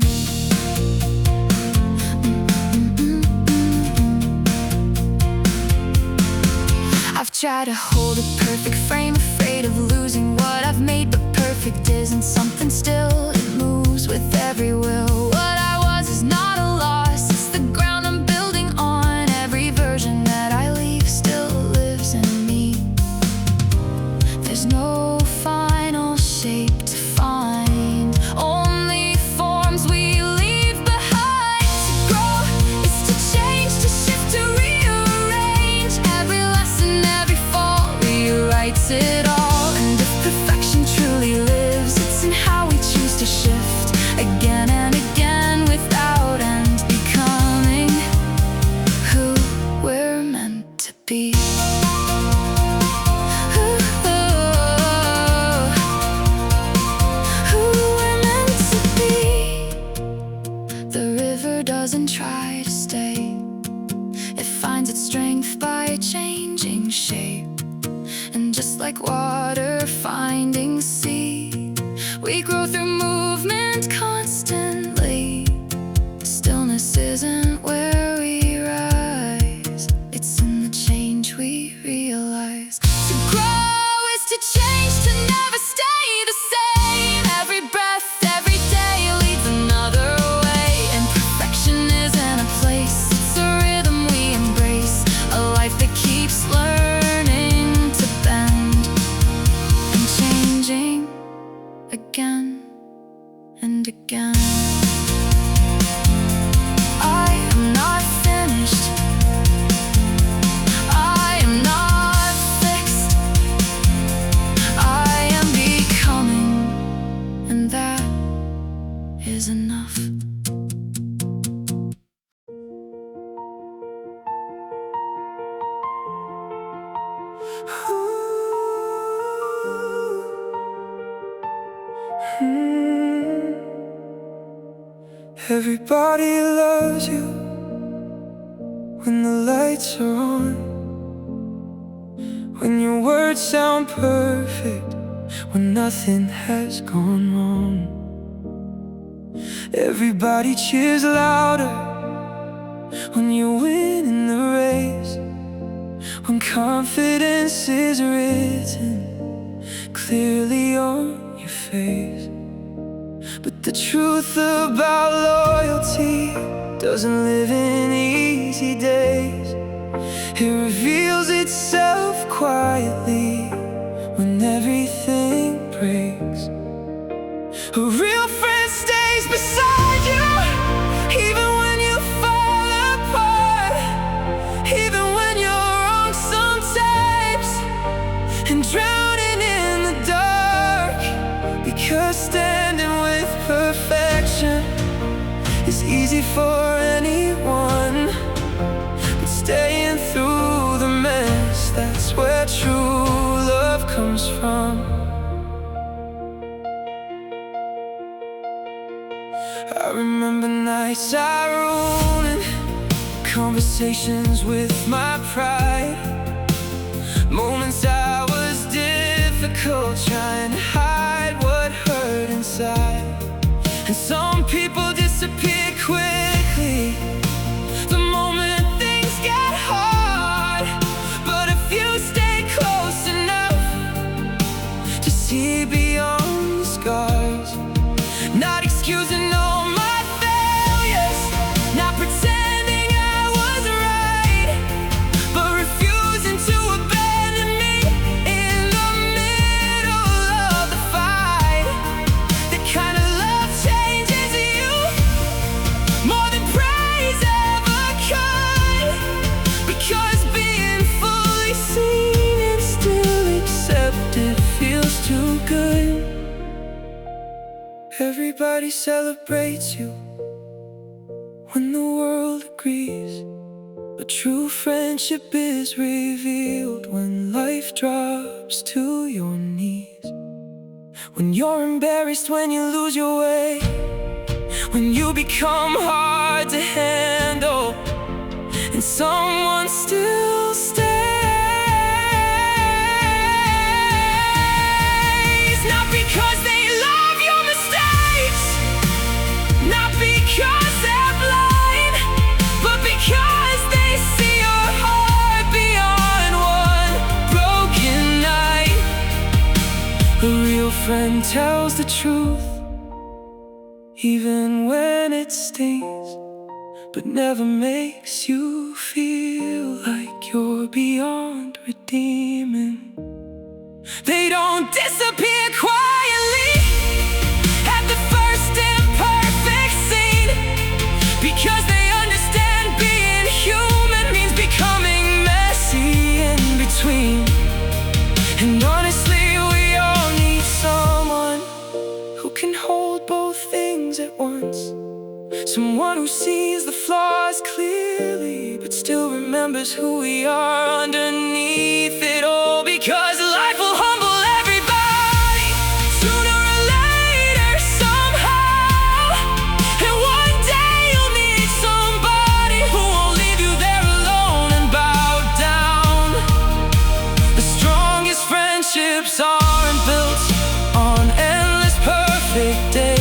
I've tried to hold a perfect frame, afraid of losing what I've made. But perfect isn't something still, it moves with every will. What I was is not a loss, it's the ground I'm building on. Every version that I leave still lives in me. There's no final shape to find, only forms we leave behind. To grow is to change, to shift, to rearrange. Every lesson, every fall rewrites it all. And if perfection truly lives, it's in how movement constantly. Stillness isn't where we rise, it's in the change we realize. To grow is to change, to never stay the same. Every breath, every day leads another way. And perfection isn't a place, it's a rhythm we embrace. A life that keeps learning to bend and changing again and again. I am not finished, I am not fixed, I am becoming, and that is enough. Everybody loves you when the lights are on, when your words sound perfect, when nothing has gone wrong. Everybody cheers louder when you win in the race, when confidence is written clearly on your face. But the truth about loyalty doesn't live in easy days. It reveals itself quietly when everything breaks. A real friend stays beside you even when you fall apart, even when you're wrong sometimes and drowning in the dark. Because standing with perfection is easy for anyone, but staying through the mess, that's where true love comes from. I remember nights I ruined, conversations with my pride, moments I was difficult, trying to hide what hurt inside. And some people disappear quickly the moment things get hard, but if you stay close enough to see beyond the scars, not excusing all my failures, not pretending I was right, but refusing to abandon me in the middle of the fight. That kind of love changes you more than praise ever could, because being fully seen and still accepted feels too good. Everybody celebrates you when the world agrees, but true friendship is revealed when life drops to your knees. When you're embarrassed, when you lose your way, when you become hard to handle, and someone still stays. Not because they love your mistakes, not because they're blind, but because they see your heart beyond one broken night. A real friend tells the truth, even when it stings, but never makes you feel like you're beyond redeeming. They don't disappear quietly at the first imperfect scene, because they understand being human means becoming messy in between. And honestly, we all need someone who can hold both things at once. Someone who sees the flaws clearly, but still remembers who we are underneath it all. Because life will humble everybody sooner or later somehow, and one day you'll need somebody who won't leave you there alone and bow down. The strongest friendships aren't built on endless perfect days,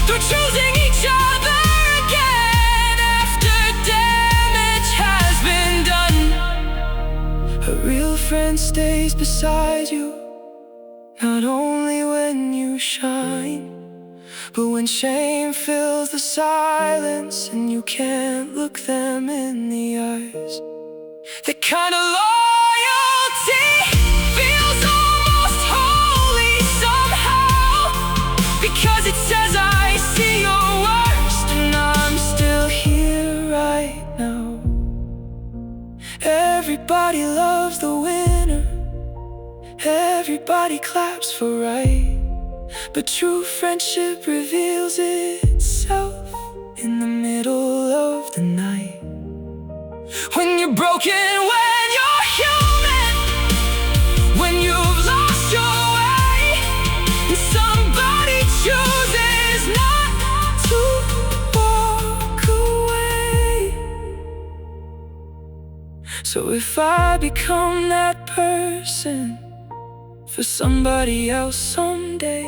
through choosing each other again after damage has been done. A real friend stays beside you, not only when you shine, but when shame fills the silence and you can't look them in the eyes. That kind of loyalty feels almost holy somehow, because it says I see your worst and I'm still here right now. Everybody loves the winner, everybody claps for right, but true friendship reveals itself in the middle of the night. When you're broken, when you're human, when you've lost your way, and somebody chooses not to walk away. So if I become that person for somebody else someday,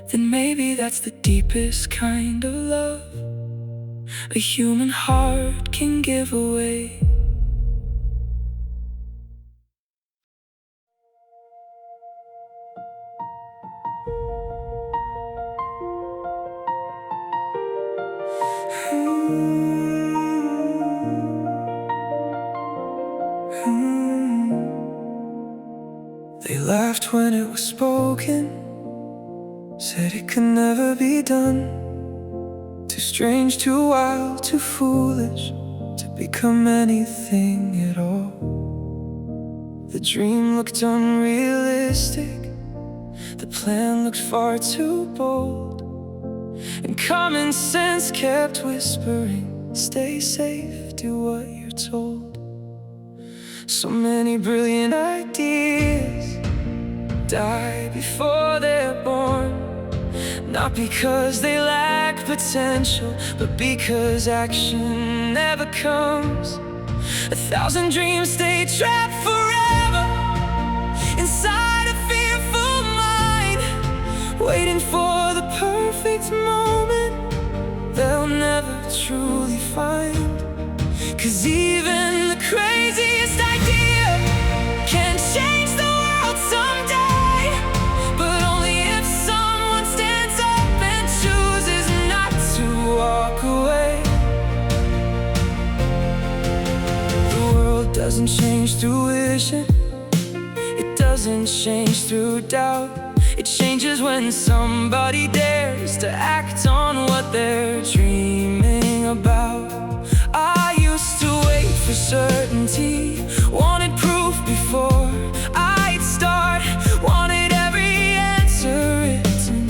then maybe that's the deepest kind of love a human heart can give away. They laughed when it was spoken, said it could never be done. Too strange, too wild, too foolish to become anything at all. The dream looked unrealistic, the plan looked far too bold, and common sense kept whispering, stay safe, do what you're told. So many brilliant ideas die before they're born, not because they lack potential, but because action never comes. 1,000 dreams stay trapped forever inside a fearful mind, waiting for the perfect moment they'll never truly find. 'Cause even the craziest idea can change the world someday, but only if someone stands up and chooses not to walk away. The world doesn't change through wishing, it doesn't change through doubt. It changes when somebody dares to act on what they're dreaming about. I used to wait for certainty, wanted proof before I'd start, wanted every answer written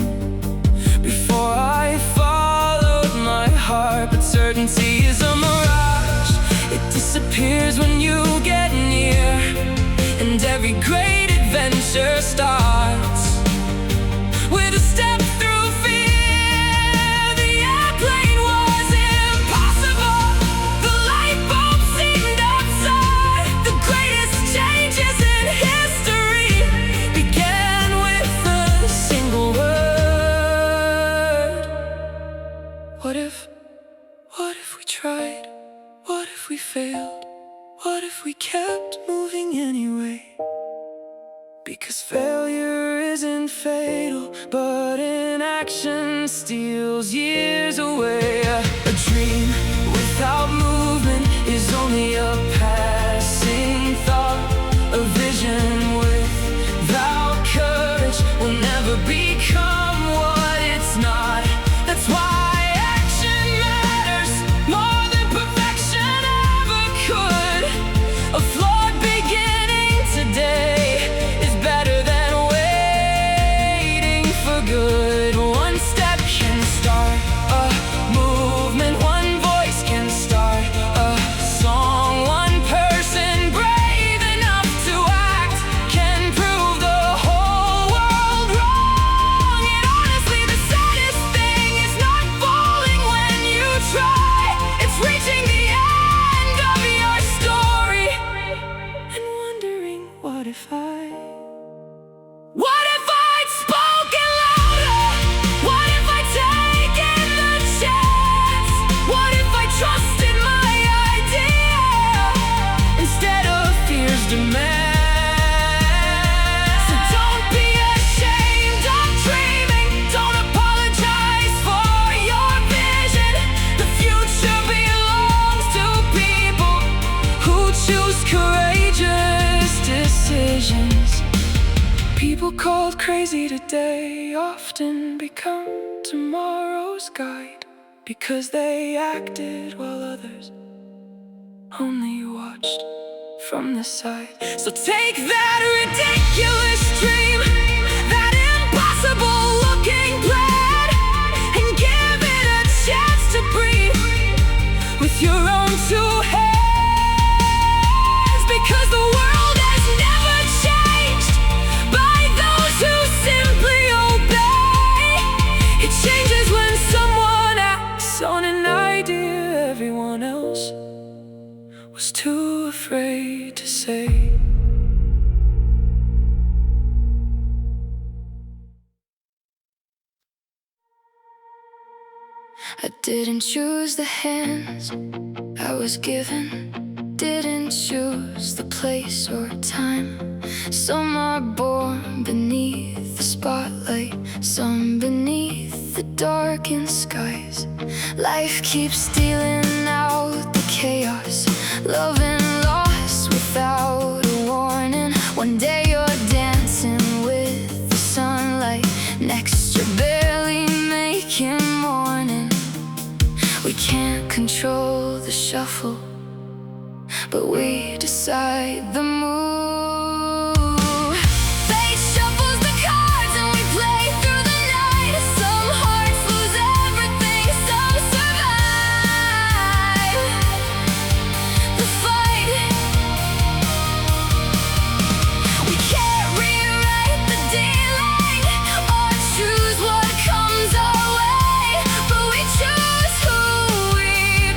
before I followed my heart. But certainty is a mirage, it disappears when you get near, and every great adventure starts with a step through fear. The airplane was impossible, the light bulb seemed absurd. The greatest changes in history began with a single word. What if we tried? What if we failed? What if we kept moving anyway? Because failure isn't fatal, but inaction steals years away. A dream without movement is only a passing thought. A vision without courage will never become what it's not. That's why action matters more than perfection ever could. A flawed beginning today is better than waiting for good. One step can start a movement, one voice can start a song, people called crazy today often become tomorrow's guide, because they acted while others only watched from the side. So take that ridiculous dream, that impossible looking plan, and give it a chance to breathe with your own two hands, because the world has never changed by those who simply obey. It changes when someone acts on an idea everyone else was too afraid to say. I didn't choose the hands I was given, didn't choose the place or time. Some are born beneath the spotlight, some beneath the darkened skies. Life keeps dealing out the chaos, love and loss without a warning. One day you're dancing with the sunlight, next you're barely making morning. We can't control the shuffle, but we decide the move. Fate shuffles the cards and we play through the night. Some hearts lose everything, some survive the fight. We can't rewrite the daylight or choose what comes our way, but we choose who we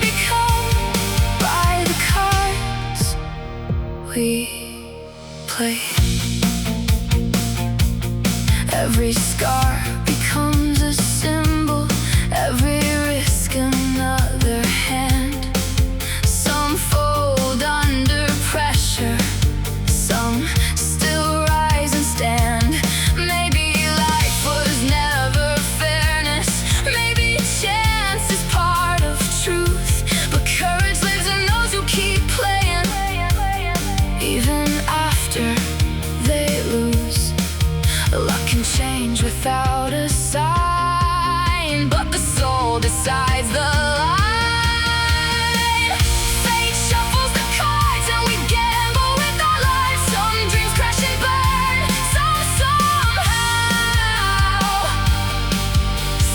become by the cards we play. Every scar becomes a symbol, every risk another hand. Some fold under pressure, some still rise and stand. Maybe life was never fairness, maybe chance is part of truth, but courage lives in those who keep playing, even after they lose. Luck can change without a sign, but the soul decides the line. Fate shuffles the cards and we gamble with our lives. Some dreams crash and burn, some somehow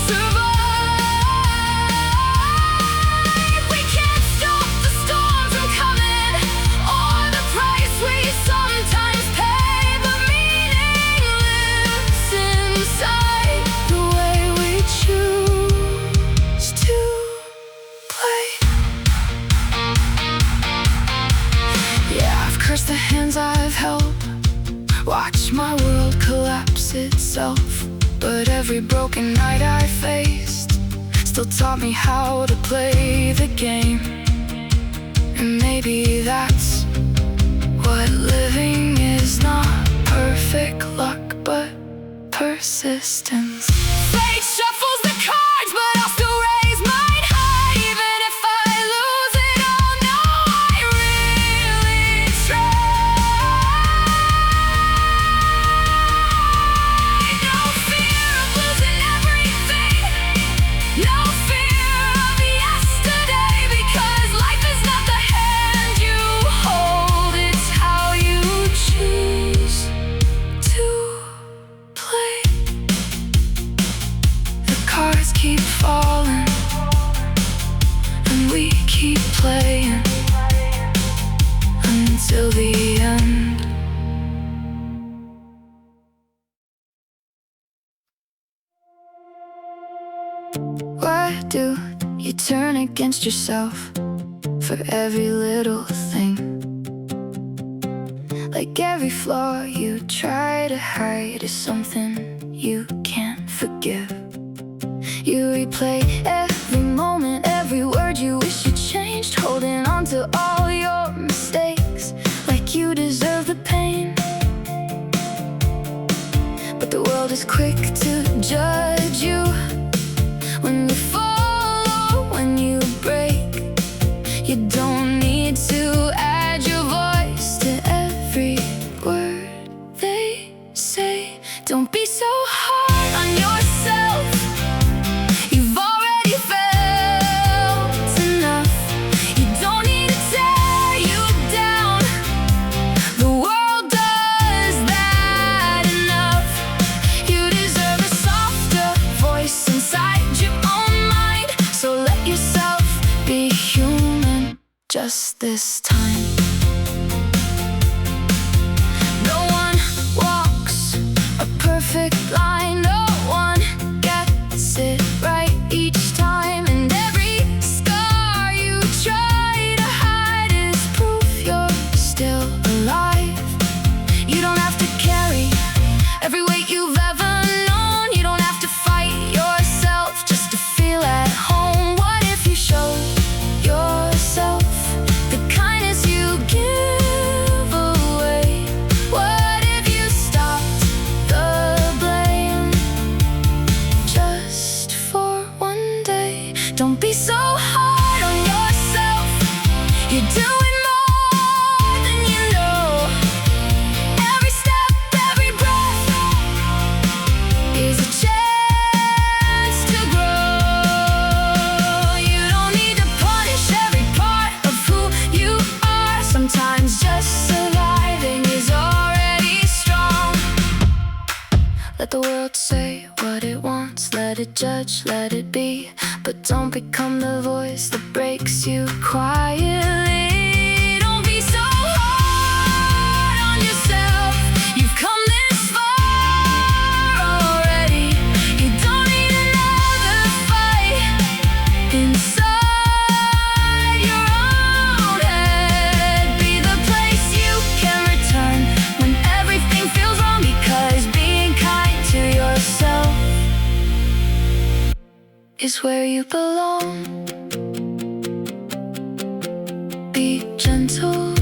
survive. We can't stop the storms from coming, or the price we sometimes pay, but meaning lives inside the way we choose to play. Yeah, I've cursed the hands I've held, watched my world collapse itself, but every broken night I faced still taught me how to play the game. And maybe that's what living is, not perfect luck, but persistence. Fate shuffles the cards, but I'll still raise mine high, even if I lose it all. No, I really tried. No fear of losing everything, no fear of yesterday, because life is not the hand you hold, it's how you choose to play. The cards keep falling, and we keep playing until the end. Why do you turn against yourself for every little thing? Like every flaw you try to hide is something you can't forgive. You replay every moment, every word you wish you changed, holding on to all your mistakes like you deserve the pain. But the world is quick to judge you when you fall or when you break. You don't need to add your voice to every word they say. just this time. No one walks a perfect line, no one gets it right each time. And every scar you try to hide is proof you're still alive. You don't have to carry every weight you've ever known. You don't have to fight yourself just to feel at home. What if you show yourself the kindness you give away? What if you stopped the blame just for one day? Don't be so hard on yourself. You're doing more than you know. Every step, every breath is a chance to grow. You don't need to punish every part of who you are. Sometimes just surviving is already strong. Let the world say what it wants, let it judge, let it be. But don't become the voice that breaks you quietly. Don't be so hard on yourself. You've come this far already. You don't need another fight inside your own head. Be the place you can return when everything feels wrong, because being kind to yourself is where you belong. Be gentle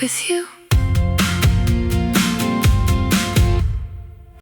with you.